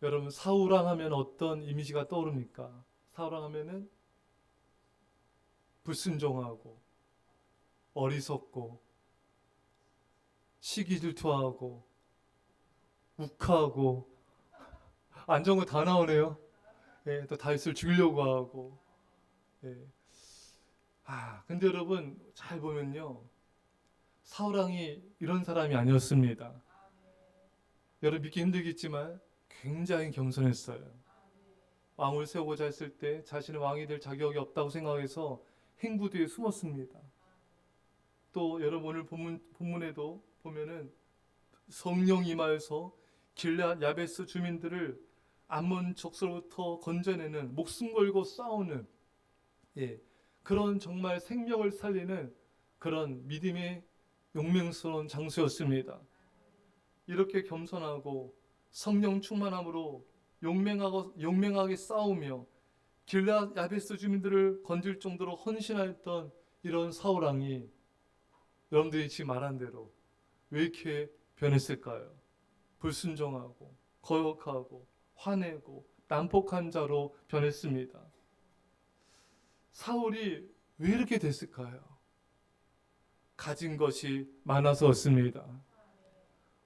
여러분 사울왕 하면 어떤 이미지가 떠오릅니까? 사울왕 하면은 불순종하고 어리석고 시기질투하고 욱하고 안 좋은 거 다 나오네요. 예, 또 다윗을 죽이려고 하고. 예. 근데 여러분 잘 보면요. 사울왕이 이런 사람이 아니었습니다. 여러분 믿기 힘들겠지만 굉장히 겸손했어요. 왕을 세우고자 했을 때 자신은 왕이 될 자격이 없다고 생각해서 행부 뒤에 숨었습니다. 또 여러분 오늘 본문에도 보면은 성령 임하여서 길앗 야베스 주민들을 암몬 족속으로부터 건져내는 목숨 걸고 싸우는 예, 그런 정말 생명을 살리는 그런 믿음의 용맹스러운 장소였습니다. 이렇게 겸손하고 성령 충만함으로 용맹하게 싸우며 길앗 야베스 주민들을 건질 정도로 헌신하였던 이런 사울왕이 여러분들이 지금 말한 대로 왜 이렇게 변했을까요? 불순종하고 거역하고 화내고 난폭한 자로 변했습니다. 사울이 왜 이렇게 됐을까요? 가진 것이 많아서였습니다.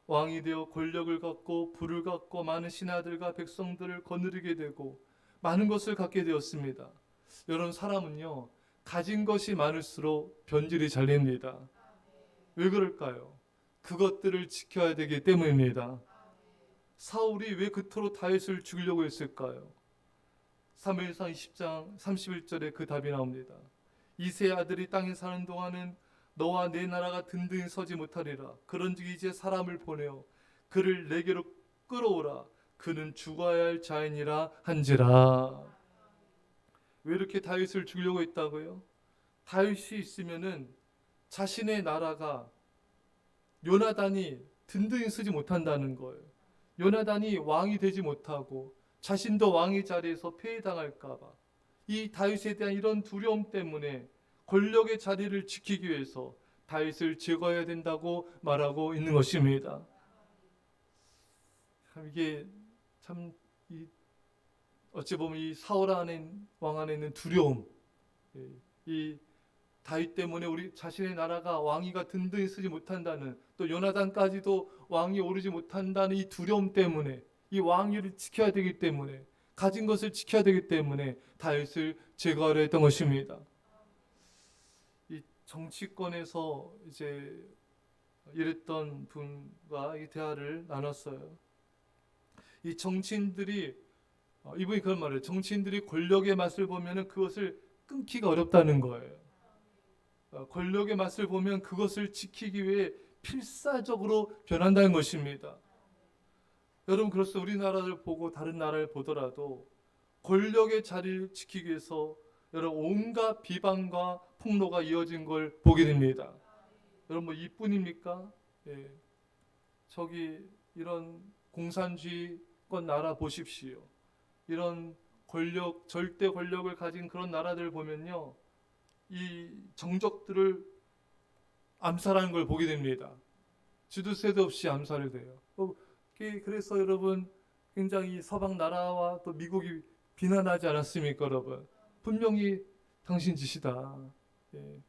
왕이 되어 권력을 갖고 부를 갖고 많은 신하들과 백성들을 거느리게 되고 많은 것을 갖게 되었습니다. 여러분 사람은요 가진 것이 많을수록 변질이 잘 됩니다. 왜 그럴까요? 그것들을 지켜야 되기 때문입니다. 사울이 왜 그토록 다윗을 죽이려고 했을까요? 사무엘상 20장 31절에 그 답이 나옵니다. 이새의 아들이 땅에 사는 동안은 너와 내 나라가 든든히 서지 못하리라. 그런즉 이제 사람을 보내어 그를 내게로 끌어오라. 그는 죽어야 할 자이니라 한지라. 왜 이렇게 다윗을 죽이려고 했다고요? 다윗이 있으면은 자신의 나라가 요나단이 든든히 서지 못한다는 거예요. 요나단이 왕이 되지 못하고 자신도 왕의 자리에서 폐위당할까봐 이 다윗에 대한 이런 두려움 때문에 권력의 자리를 지키기 위해서 다윗을 제거해야 된다고 말하고 있는 것입니다. 이게 참 어찌 보면 이 사울 왕 안에 있는 두려움, 이 다윗 때문에 우리 자신의 나라가 왕위가 든든히 서지 못한다는 또 요나단까지도 왕이 오르지 못한다는 이 두려움 때문에 이 왕위를 지켜야 되기 때문에 가진 것을 지켜야 되기 때문에 다윗을 제거하려 했던 것입니다. 이 정치권에서 이제 일했던 분과 이 대화를 나눴어요. 이 정치인들이 이분이 그런 말을 해요. 정치인들이 권력의 맛을 보면은 그것을 끊기가 어렵다는 거예요. 권력의 맛을 보면 그것을 지키기 위해 필사적으로 변한다는 것입니다. 여러분 그렇습니다. 우리나라를 보고 다른 나라를 보더라도 권력의 자리를 지키기 위해서 여러분 온갖 비방과 폭로가 이어진 걸 보게 됩니다. 여러분 뭐 이뿐입니까? 예. 저기 이런 공산주의권 나라 보십시오. 이런 절대 권력을 가진 그런 나라들 보면요. 이 정적들을 암살하는 걸 보게 됩니다. 주도 세도 없이 암살이 돼요. 그래서 여러분 굉장히 서방 나라와 또 미국이 비난하지 않았습니까, 여러분? 분명히 당신 짓이다. 예.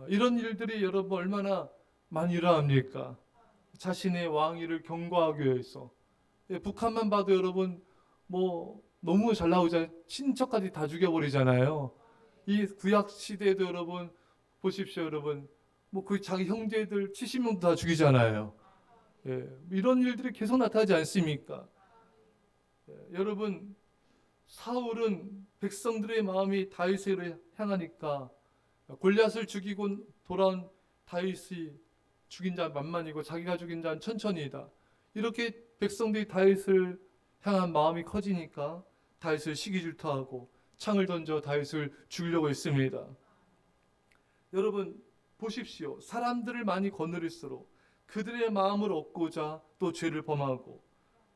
이런 일들이 여러분 얼마나 많이 일어납니까? 자신의 왕위를 경고하기 위해서. 예, 북한만 봐도 여러분 뭐 너무 잘 나오잖아요. 친척까지 다 죽여버리잖아요. 이 구약 시대에도 여러분 보십시오, 여러분. 뭐 그 자기 형제들 70명도 다 죽이잖아요. 예, 이런 일들이 계속 나타나지 않습니까? 여러분 사울은 백성들의 마음이 다윗을 향하니까 골리앗을 죽이고 돌아온 다윗이 죽인 자 만만이고 자기가 죽인 자는 천천히이다. 이렇게 백성들이 다윗을 향한 마음이 커지니까 다윗을 시기질투하고 창을 던져 다윗을 죽이려고 했습니다. 여러분 보십시오. 사람들을 많이 거느릴수록 그들의 마음을 얻고자 또 죄를 범하고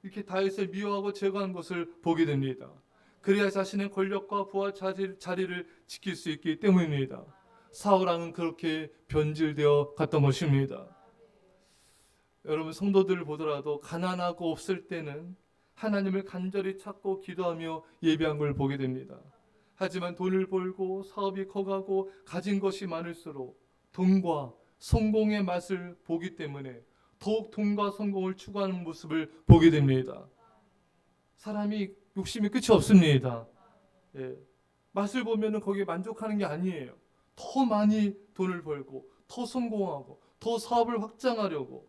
이렇게 다윗을 미워하고 제거하는 것을 보게 됩니다. 그래야 자신의 권력과 부와 자리를 지킬 수 있기 때문입니다. 사울왕은 그렇게 변질되어 갔던 것입니다. 여러분 성도들을 보더라도 가난하고 없을 때는 하나님을 간절히 찾고 기도하며 예배한 걸 보게 됩니다. 하지만 돈을 벌고 사업이 커가고 가진 것이 많을수록 돈과 성공의 맛을 보기 때문에 더욱 돈과 성공을 추구하는 모습을 보게 됩니다. 사람이 욕심이 끝이 없습니다. 예. 맛을 보면은 거기에 만족하는 게 아니에요. 더 많이 돈을 벌고 더 성공하고 더 사업을 확장하려고,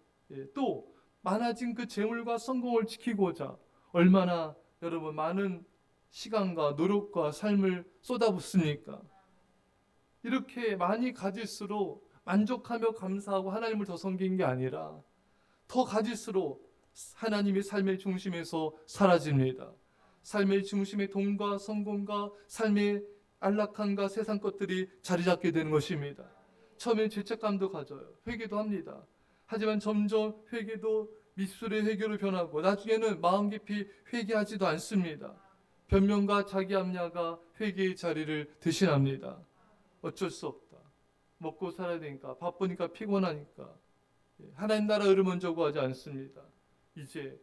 또 많아진 그 재물과 성공을 지키고자 얼마나 여러분 많은 시간과 노력과 삶을 쏟아붓습니까? 이렇게 많이 가질수록 만족하며 감사하고 하나님을 더 섬기는 게 아니라 더 가질수록 하나님이 삶의 중심에서 사라집니다. 삶의 중심에 돈과 성공과 삶의 안락함과 세상 것들이 자리 잡게 되는 것입니다. 처음엔 죄책감도 가져요. 회개도 합니다. 하지만 점점 회개도 미술의 회개로 변하고 나중에는 마음 깊이 회개하지도 않습니다. 변명과 자기 합리화가 회개의 자리를 대신합니다. 어쩔 수 없다. 먹고 살아야 되니까, 바쁘니까, 피곤하니까. 하나님 나라 의를 구하지 않습니다. 이제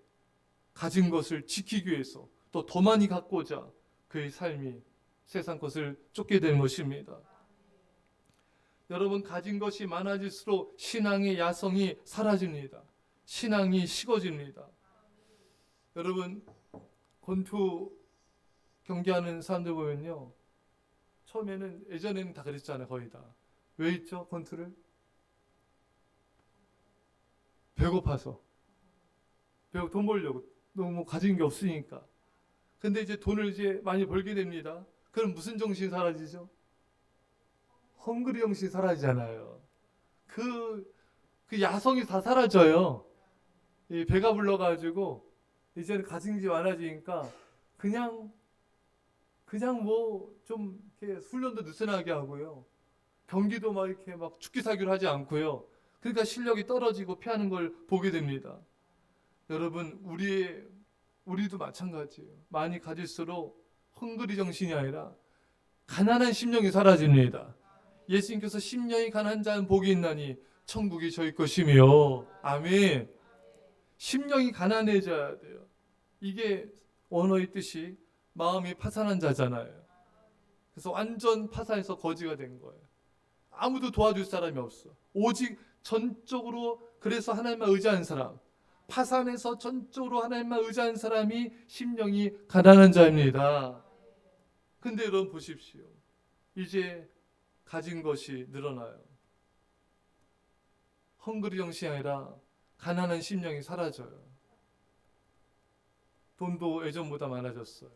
가진 것을 지키기 위해서 또 더 많이 갖고자 그의 삶이 세상 것을 쫓게 되는 것입니다. 여러분, 가진 것이 많아질수록 신앙의 야성이 사라집니다. 신앙이 식어집니다. 여러분, 권투 경기하는 사람들 보면요, 처음에는, 예전에는 다 그랬잖아요. 거의 다. 왜 있죠? 권투를? 배고파서. 돈 벌려고. 너무 가진 게 없으니까. 근데 이제 돈을 이제 많이 벌게 됩니다. 그럼 무슨 정신이 사라지죠? 헝그리 정신이 사라지잖아요. 그 야성이 다 사라져요. 이 배가 불러가지고 이제는 가진 게 많아지니까 그냥 뭐 좀 이렇게 훈련도 느슨하게 하고요. 경기도 막 이렇게 막 죽기 살기로 하지 않고요. 그러니까 실력이 떨어지고 피하는 걸 보게 됩니다. 여러분, 우리도 마찬가지예요. 많이 가질수록 헝그리 정신이 아니라 가난한 심령이 사라집니다. 예수님께서 심령이 가난한 자는 복이 있나니 천국이 저희 것이며, 아멘. 심령이 가난해져야 돼요. 이게 원어의 뜻이 마음이 파산한 자잖아요. 그래서 완전 파산해서 거지가 된 거예요. 아무도 도와줄 사람이 없어. 오직 전적으로, 그래서 하나님만 의지하는 사람, 파산해서 전적으로 하나님만 의지하는 사람이 심령이 가난한 자입니다. 근데 여러분 보십시오. 이제 가진 것이 늘어나요. 헝그리 정신이 아니라 가난한 심령이 사라져요. 돈도 예전보다 많아졌어요.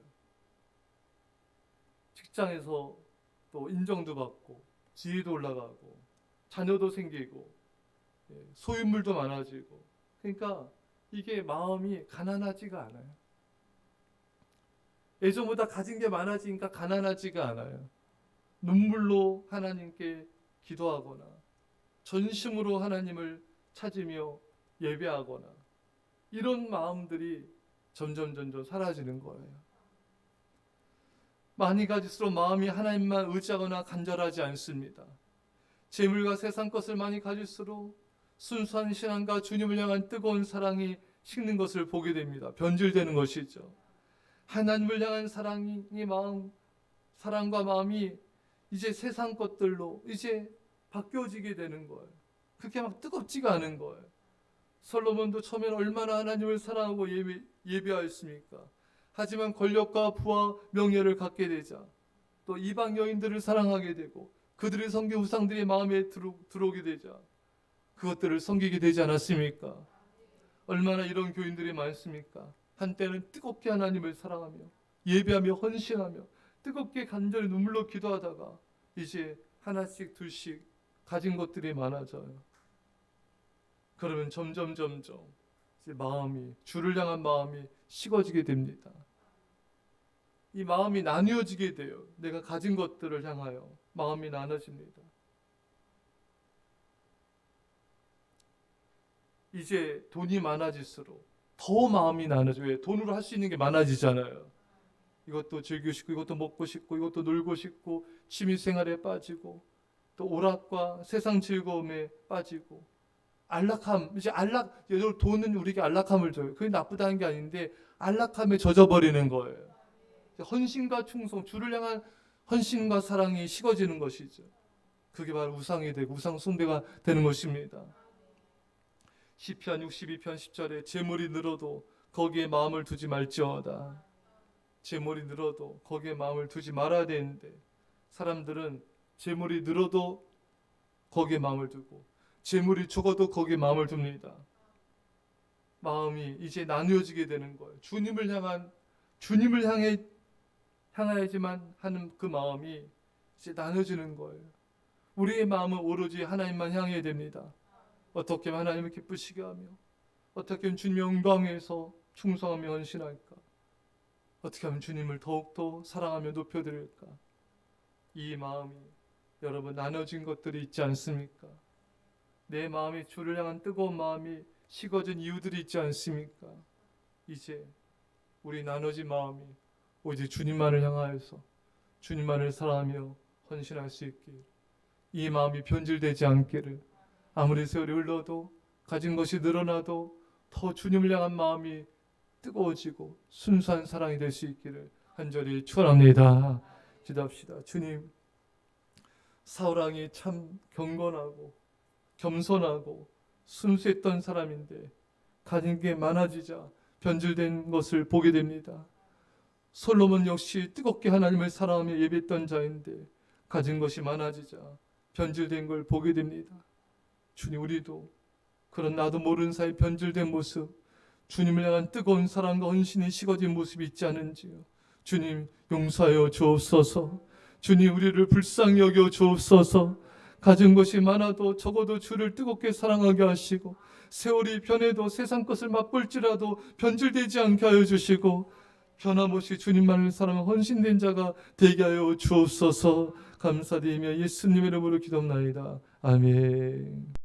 직장에서 또 인정도 받고 지위도 올라가고 자녀도 생기고 소유물도 많아지고, 그러니까 이게 마음이 가난하지가 않아요. 예전보다 가진 게 많아지니까 가난하지가 않아요. 눈물로 하나님께 기도하거나 전심으로 하나님을 찾으며 예배하거나 이런 마음들이 점점 사라지는 거예요. 많이 가질수록 마음이 하나님만 의지하거나 간절하지 않습니다. 재물과 세상 것을 많이 가질수록 순수한 신앙과 주님을 향한 뜨거운 사랑이 식는 것을 보게 됩니다. 변질되는 것이죠. 하나님을 향한 사랑과 마음이 이제 세상 것들로 이제 바뀌어지게 되는 거예요. 그렇게 막 뜨겁지가 않은 거예요. 솔로몬도 처음에는 얼마나 하나님을 사랑하고 예배하였습니까? 하지만 권력과 부와 명예를 갖게 되자 또 이방 여인들을 사랑하게 되고 그들의 섬긴 우상들이 마음에 들어오게 되자 그것들을 섬기게 되지 않았습니까? 얼마나 이런 교인들이 많습니까? 한때는 뜨겁게 하나님을 사랑하며 예배하며 헌신하며 뜨겁게 간절히 눈물로 기도하다가 이제 하나씩 둘씩 가진 것들이 많아져요. 그러면 점점 이제 마음이, 주를 향한 마음이 식어지게 됩니다. 이 마음이 나뉘어지게 돼요. 내가 가진 것들을 향하여 마음이 나눠집니다. 이제 돈이 많아질수록 더 마음이 나눠져요. 왜? 돈으로 할 수 있는 게 많아지잖아요. 이것도 즐기고 싶고 이것도 먹고 싶고 이것도 놀고 싶고 취미생활에 빠지고 또 오락과 세상 즐거움에 빠지고 안락함, 이제 돈은 우리에게 안락함을 줘요. 그게 나쁘다는 게 아닌데 안락함에 젖어버리는 거예요. 헌신과 충성, 주를 향한 헌신과 사랑이 식어지는 것이죠. 그게 바로 우상이 되고 우상 숭배가 되는 것입니다. 시편 62편 10절에 재물이 늘어도 거기에 마음을 두지 말지어다. 재물이 늘어도 거기에 마음을 두지 말아야 되는데 사람들은 재물이 늘어도 거기에 마음을 두고 재물이 적어도 거기에 마음을 둡니다. 마음이 이제 나누어지게 되는 거예요. 주님을 향해야지만 하는 그 마음이 이제 나눠지는 거예요. 우리의 마음은 오로지 하나님만 향해야 됩니다. 어떻게 하면 하나님을 기쁘시게 하며 어떻게 하면 주님의 영광에서 충성하며 헌신할까? 어떻게 하면 주님을 더욱더 사랑하며 높여드릴까? 이 마음이 여러분 나눠진 것들이 있지 않습니까? 내 마음이 주를 향한 뜨거운 마음이 식어진 이유들이 있지 않습니까? 이제 우리 나눠진 마음이 오직 주님만을 향하여서 주님만을 사랑하며 헌신할 수 있길, 이 마음이 변질되지 않기를, 아무리 세월이 흘러도 가진 것이 늘어나도 더 주님을 향한 마음이 뜨거워지고 순수한 사랑이 될 수 있기를 간절히 축원합니다. 기도합시다. 주님, 사울 왕이 참 경건하고 겸손하고 순수했던 사람인데 가진 게 많아지자 변질된 것을 보게 됩니다. 솔로몬 역시 뜨겁게 하나님을 사랑하며 예배했던 자인데 가진 것이 많아지자 변질된 걸 보게 됩니다. 주님, 우리도 그런 나도 모르는 사이 변질된 모습, 주님을 향한 뜨거운 사랑과 헌신이 식어진 모습이 있지 않은지요. 주님, 용서하여 주옵소서. 주님, 우리를 불쌍히 여겨 주옵소서. 가진 것이 많아도 적어도 주를 뜨겁게 사랑하게 하시고 세월이 변해도 세상 것을 맛볼지라도 변질되지 않게 하여 주시고 변함없이 주님만을 사랑하는 헌신된 자가 되게 하여 주옵소서. 감사드리며 예수님의 이름으로 기도합나이다. 아멘.